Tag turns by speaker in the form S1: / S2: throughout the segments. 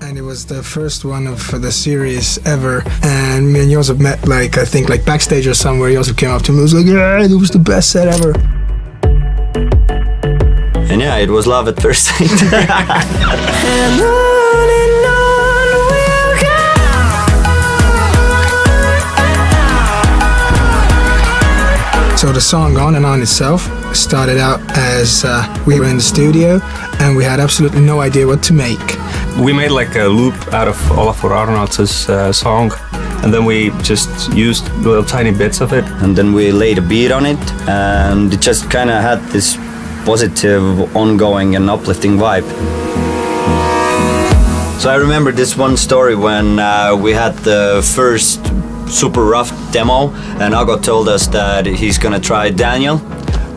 S1: And it was the first one of the series ever. And me and Joseph met, like, I think, like, backstage or somewhere. Joseph came up to me and was like, yeah, it was the best set ever.
S2: And yeah, it was love at first sight.
S3: And on we'll go.
S1: So the song On and On itself started out as we were in the studio and we had absolutely no idea what to make.
S4: We made like a loop out of Olafur Arnalds' song, and then we just used little tiny bits of it.
S2: And then we laid a beat on it, and it just kind of had this positive, ongoing and uplifting vibe. So I remember this one story when we had the first super rough demo, and Ago told us that he's gonna try Daniel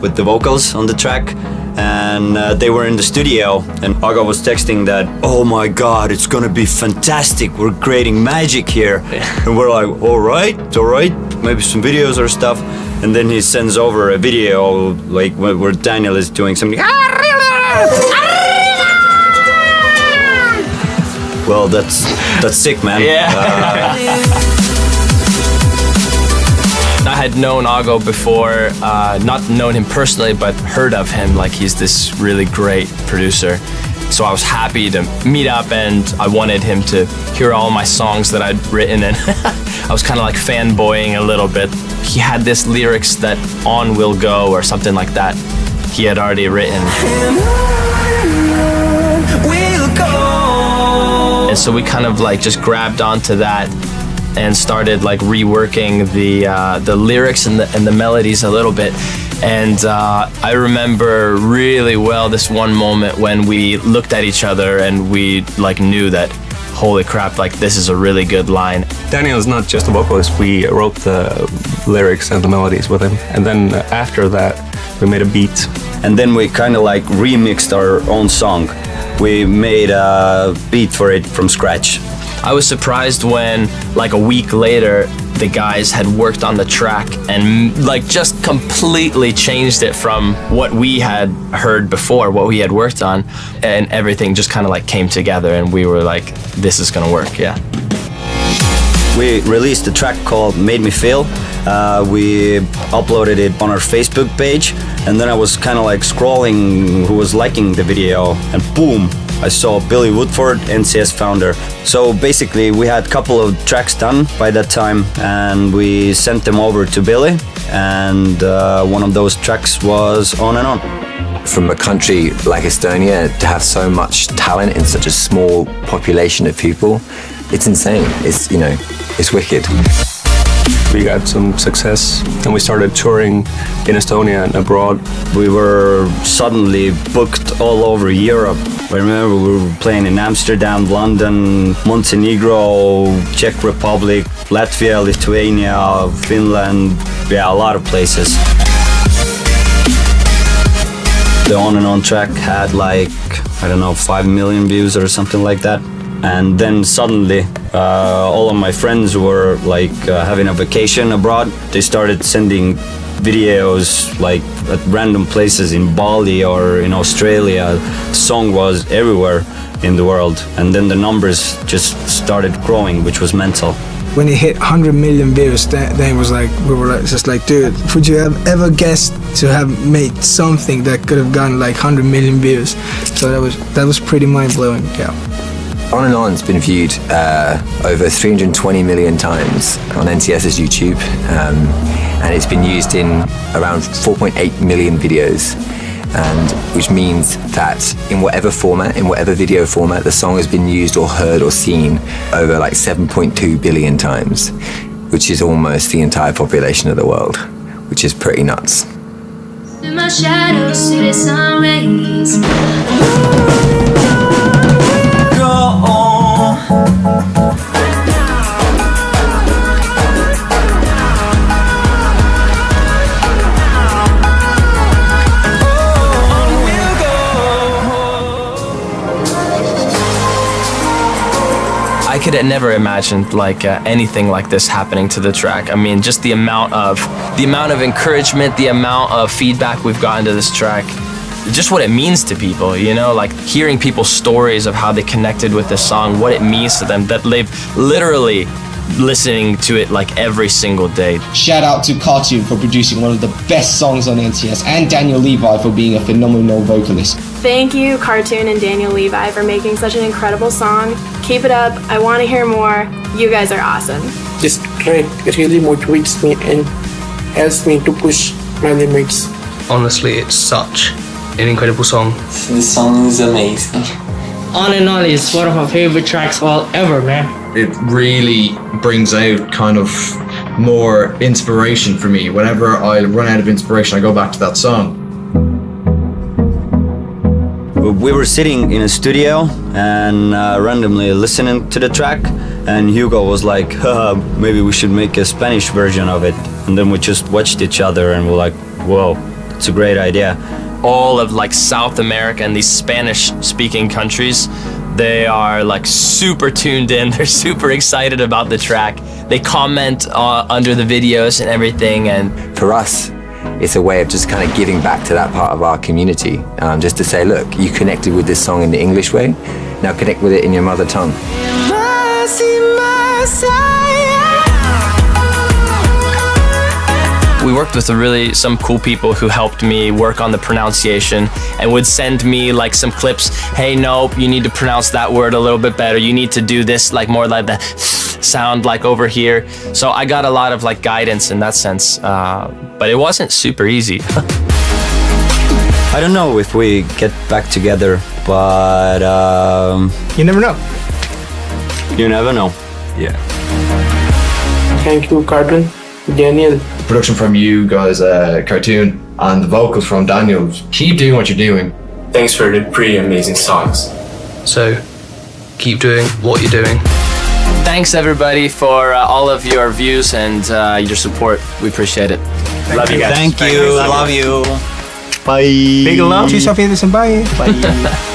S2: with the vocals on the track. And they were in the studio, and Ago was texting that, oh my god, it's gonna be fantastic, we're creating magic here. Yeah. And we're like, all right, maybe some videos or stuff. And then he sends over a video like where Daniel is doing something. Well, that's sick, man.
S5: Yeah. I had known Ago before, not known him personally, but heard of him, like he's this really great producer. So I was happy to meet up, and I wanted him to hear all my songs that I'd written, and I was kind of like fanboying a little bit. He had this lyrics that On Will Go or something like that he had already written. And so we kind of like just grabbed onto that and started like reworking the lyrics and the melodies a little bit. And I remember really well this one moment when we looked at each other and we like knew that, holy crap, like this is a really good line.
S4: Daniel is not just a vocalist, we wrote the lyrics and the melodies with him. And then after that, we made a beat.
S2: And then we kind of like remixed our own song. We made a beat for it from scratch.
S5: I was surprised when, like a week later, the guys had worked on the track and like just completely changed it from what we had heard before, what we had worked on, and everything just kind of like came together, and we were like, this is gonna work, yeah.
S2: We released a track called Made Me Feel. We uploaded it on our Facebook page, and then I was kind of like scrolling who was liking the video, and boom, I saw Billy Woodford, NCS founder. So basically we had a couple of tracks done by that time, and we sent them over to Billy, and one of those tracks was On and On.
S6: From a country like Estonia to have so much talent in such a small population of people, it's insane. It's, you know, it's wicked.
S4: We got some success and we started touring in Estonia and abroad.
S2: We were suddenly booked all over Europe. I remember we were playing in Amsterdam, London, Montenegro, Czech Republic, Latvia, Lithuania, Finland, yeah, a lot of places. The On and On track had like, I don't know, 5 million views or something like that. And then suddenly, all of my friends were like having a vacation abroad. They started sending videos like at random places in Bali or in Australia. The song was everywhere in the world. And then the numbers just started growing, which was mental.
S1: When it hit 100 million views, then it was like, we were like, just like, dude, would you have ever guessed to have made something that could have gotten like 100 million views? So that was pretty mind-blowing, yeah.
S6: On and On's been viewed over 320 million times on NCS's YouTube, and it's been used in around 4.8 million videos, and which means that in whatever format, in whatever video format, the song has been used or heard or seen over like 7.2 billion times, which is almost the entire population of the world, which is pretty nuts.
S3: In my shadows, see the sun rays.
S5: I could have never imagined like anything like this happening to the track. I mean, just the amount of encouragement, the amount of feedback we've gotten to this track, just what it means to people, you know, like hearing people's stories of how they connected with this song, what it means to them, that they've literally listening to it like every single day.
S7: Shout out to Cartoon for producing one of the best songs on NCS, and Daniel Levi for being a phenomenal vocalist.
S8: Thank you, Cartoon and Daniel Levi, for making such an incredible song. Keep it up. I want to hear more. You guys are awesome.
S9: This track really motivates me and helps me to push my limits.
S10: Honestly, it's such an incredible song.
S11: The song is amazing.
S9: On and On is one of my favorite tracks all ever, man.
S12: It really brings out kind of more inspiration for me. Whenever I run out of inspiration, I go back to that song.
S2: We were sitting in a studio and randomly listening to the track, and Hugo was like, maybe we should make a Spanish version of it. And then we just watched each other and we're like, whoa, it's a great idea.
S5: All of like South America and these Spanish speaking countries, they are like super tuned in. They're super excited about the track. They comment under the videos and everything. And
S6: for us, it's a way of just kind of giving back to that part of our community. Just to say, look, you connected with this song in the English way, now connect with it in your mother tongue.
S5: we worked with some cool people who helped me work on the pronunciation and would send me like some clips. Hey, nope, you need to pronounce that word a little bit better. You need to do this like more like the sound like over here. So I got a lot of like guidance in that sense, but it wasn't super easy.
S2: I don't know if we get back together, but
S1: you never know.
S2: You never know.
S5: Yeah.
S9: Thank you, Cartoon, Daniel.
S12: Production from you guys, Cartoon, and the vocals from Daniel. Keep doing what you're doing.
S10: Thanks for the pretty amazing songs. So, keep doing what you're doing.
S5: Thanks everybody for all of your views and your support. We appreciate it. Love you guys.
S2: Thank you. Love you. Bye.
S1: Big love. Tschüss, auf Wiedersehen. Bye.
S2: Bye.